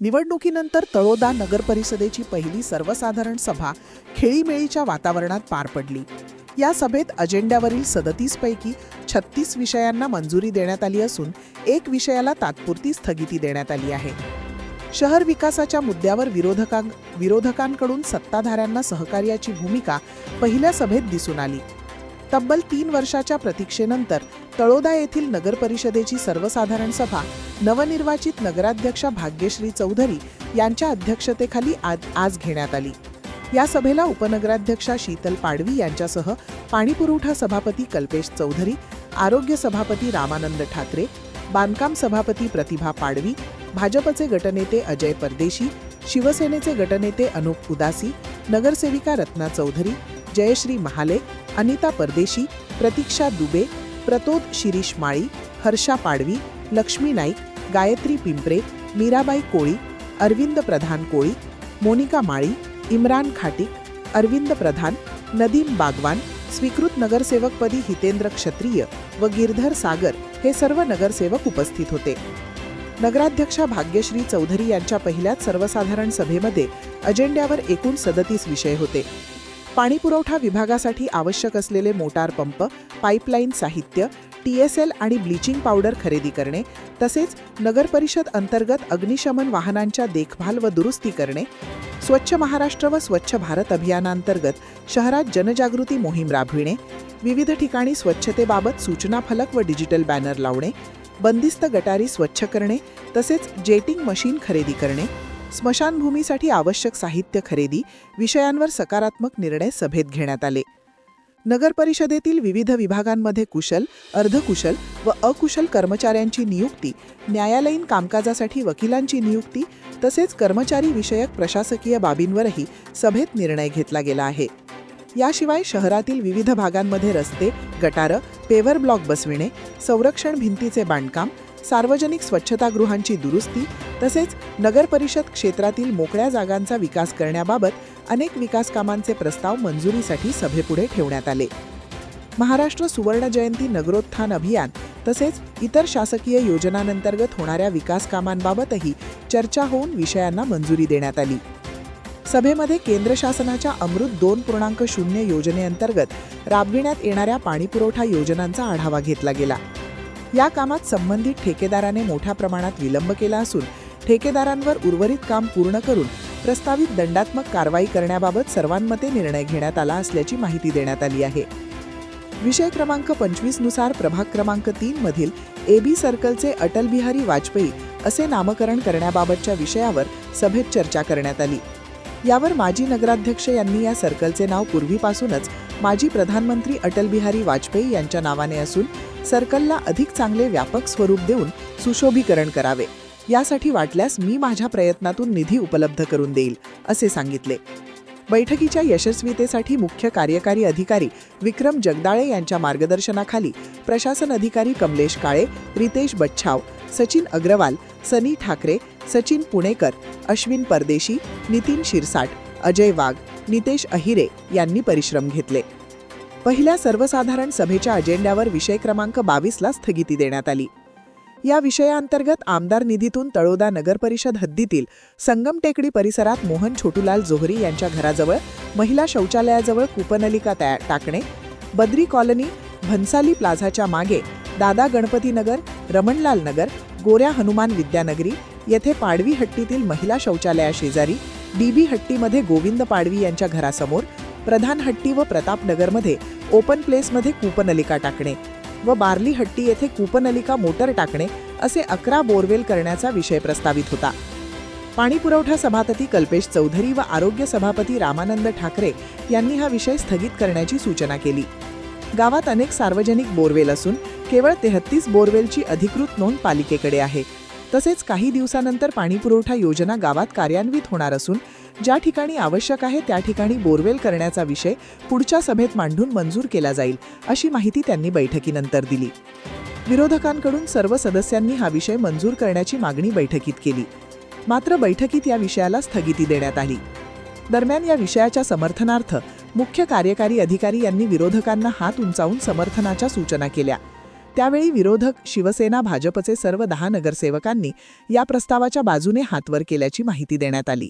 निवडणुकीनंतर तळोदा नगर परिषदेची पहिली सर्वसाधारण सभा खेळीमेळीच्या वातावरणात पार पडली. या सभेत अजेंड्यावरील 37 पैकी 36 विषयांना मंजुरी देण्यात आली असून एक विषयाला तात्पुरती स्थगिती देण्यात आली आहे. शहर विकासाच्या मुद्द्यावर विरोधकांकडून सत्ताधाऱ्यांना सहकार्याची भूमिका पहिल्या सभेत दिसून आली. तब्बल 3 वर्षाच्या प्रतीक्षेनंतर तळोदा येथील नगर परिषदेची सर्वसाधारण सभा नवनिर्वाचित नगराध्यक्षा भाग्यश्री चौधरी यांच्या अध्यक्षतेखाली आज घेण्यात आली. या सभेला उपनगराध्यक्षा शीतल पाडवी यांच्यासह पाणीपुरवठा सभापती कल्पेश चौधरी, आरोग्य सभापती रामानंद ठाकरे, बांधकाम सभापती प्रतिभा पाडवी, भाजपचे गटनेते अजय परदेशी, शिवसेनेचे गटनेते अनूप उदासी, नगरसेविका रत्ना चौधरी, जयश्री महाले, अनिता परदेशी, प्रतीक्षा दुबे, प्रतोद शिरीष माळी, हर्षा पाडवी, लक्ष्मी नाईक, गायत्री पिंपरे, मीराबाई कोळी, अरविंद प्रधान कोळी, मोनिका माळी, इम्रान खाटिक, अरविंद प्रधान, नदीम बागवान, स्वीकृत नगरसेवकपदी हितेंद्र क्षत्रिय व गिरधर सागर हे सर्व नगरसेवक उपस्थित होते. नगराध्यक्षा भाग्यश्री चौधरी यांच्या पहिल्याच सर्वसाधारण सभेमध्ये अजेंड्यावर एकूण 37 विषय होते. पाणीपुरवठा विभागासाठी आवश्यक असलेले मोटार पंप, पाईपलाईन साहित्य, TSL आणि ब्लीचिंग पावडर खरेदी करणे, तसेच नगरपरिषद अंतर्गत अग्निशमन वाहनांच्या देखभाल व दुरुस्ती करणे, स्वच्छ महाराष्ट्र व स्वच्छ भारत अभियानांतर्गत शहरात जनजागृती मोहीम राबविणे, विविध ठिकाणी स्वच्छतेबाबत सूचना फलक व डिजिटल बॅनर लावणे, बंदिस्त गटारी स्वच्छ करणे, तसेच जेटिंग मशीन खरेदी करणे, स्मशानभूमीसाठी आवश्यक साहित्य खरेदी विषयांवर सकारात्मक निर्णय सभेत घेण्यात आले. नगर परिषदेतील विविध विभागांमध्ये कुशल, अर्धकुशल व अकुशल कर्मचाऱ्यांची नियुक्ती, न्यायालयीन कामकाजासाठी वकिलांची नियुक्ती तसेच कर्मचारी विषयक प्रशासकीय बाबींवरही सभेत निर्णय घेतला गेला आहे. याशिवाय शहरातील विविध भागांमध्ये रस्ते, गटारं, पेव्हर ब्लॉक बसविणे, संरक्षण भिंतीचे बांधकाम, सार्वजनिक स्वच्छतागृहांची दुरुस्ती तसेच नगर परिषद क्षेत्रातील मोकळ्या जागांचा विकास करण्याबाबत अनेक विकास कामांचे प्रस्ताव मंजुरीसाठी सभेपुढे ठेवण्यात आले. महाराष्ट्र सुवर्ण जयंती नगरोत्थान अभियान तसेच इतर शासकीय योजनांतर्गत होणाऱ्या विकास कामांबाबतही चर्चा होऊन विषयांना मंजुरी देण्यात आली. सभेमध्ये केंद्र शासनाच्या अमृत 2.0 योजनेअंतर्गत राबविण्यात येणाऱ्या पाणीपुरवठा योजनांचा आढावा घेतला गेला. या कामात संबंधित ठेकेदाराने मोठ्या प्रमाणात विलंब केला असून ठेकेदारांवर उर्वरित काम पूर्ण करून प्रस्तावित दंडात्मक कारवाई करण्याबाबत सर्वांमते निर्णय घेण्यात आला असल्याची माहिती देण्यात आली आहे. विषय क्रमांक 25 नुसार प्रभाग क्रमांक 3 मधील AB सर्कलचे अटल बिहारी वाजपेयी असे नामकरण करण्याबाबतच्या विषयावर सभेत चर्चा करण्यात आली. यावर माजी नगराध्यक्ष यांनी या सर्कलचे नाव पूर्वीपासूनच माजी प्रधानमंत्री अटल बिहारी वाजपेयी यांच्या नावाने असून सर्कलला अधिक चांगले व्यापक स्वरूप देऊन सुशोभीकरण करावे, यासाठी वाटल्यास मी माझ्या प्रयत्नातून निधी उपलब्ध करून देईल असे सांगितले. बैठकीच्या यशस्वीतेसाठी मुख्य कार्यकारी अधिकारी विक्रम जगदाळे यांच्या मार्गदर्शनाखाली प्रशासन अधिकारी कमलेश काळे, रितेश बच्छाव, सचिन अग्रवाल, सनी ठाकरे, सचिन पुणेकर, अश्विन परदेशी, नितीन शिरसाट, अजय वाघ, नितेश अहिरे यांनी परिश्रम घेतले. पहिल्या सर्वसाधारण सभेच्या अजेंड्यावर विषय क्रमांक 22ला स्थगिती देण्यात आली. या विषयाअंतर्गत आमदार निधीतून तळोदा नगर परिषद हद्दीतील संगम टेकडी परिसरात मोहन छोटूलाल जोहरी यांच्या घराजवळ महिला शौचालयाजवळ कूपनलिका टाकणे, बद्री कॉलनी, भन्साली प्लाझाच्या मागे दादा गणपती नगर, रमणलाल नगर, गोऱ्या हनुमान विद्यानगरी येथे पाडवी हट्टीतील महिला शौचालयाशेजारी, DB हट्टीमध्ये गोविंद पाडवी यांच्या घरासमोर, प्रधान हट्टी व प्रतापनगरमध्ये ओपन प्लेसमध्ये कूपनलिका टाकणे व बार्ली हट्टी येथे कूपनलिका मोटर टाकणे असे 11 बोरवेल करण्याचा विषय प्रस्तावित होता. पाणीपुरवठा सभापती कल्पेश चौधरी व आरोग्य सभापती रामानंद ठाकरे यांनी हा विषय स्थगित करण्याची सूचना केली. गावात अनेक सार्वजनिक बोरवेल असून केवळ 33 बोरवेलची अधिकृत नोंद पालिकेकडे आहे. तसेच काही दिवसानंतर पाणीपुरवठा योजना गावात कार्यान्वित होणार असून ज्या ठिकाणी आवश्यक आहे त्या ठिकाणी बोरवेल करण्याचा विषय पुढच्या सभेत मांडून मंजूर केला जाईल अशी माहिती त्यांनी बैठकीनंतर दिली. विरोधकांकडून सर्व सदस्यांनी हा विषय मंजूर करण्याची मागणी बैठकीत केली. मात्र बैठकीत या विषयाला स्थगिती देण्यात आली. दरम्यान या विषयाच्या समर्थनार्थ मुख्य कार्यकारी अधिकारी यांनी विरोधकांना हात उंचावून समर्थनाच्या सूचना केल्या. त्यावेळी विरोधक शिवसेना भाजपचे सर्व 10 नगरसेवकांनी या प्रस्तावाच्या बाजूने हात वर केल्याची माहिती देण्यात आली.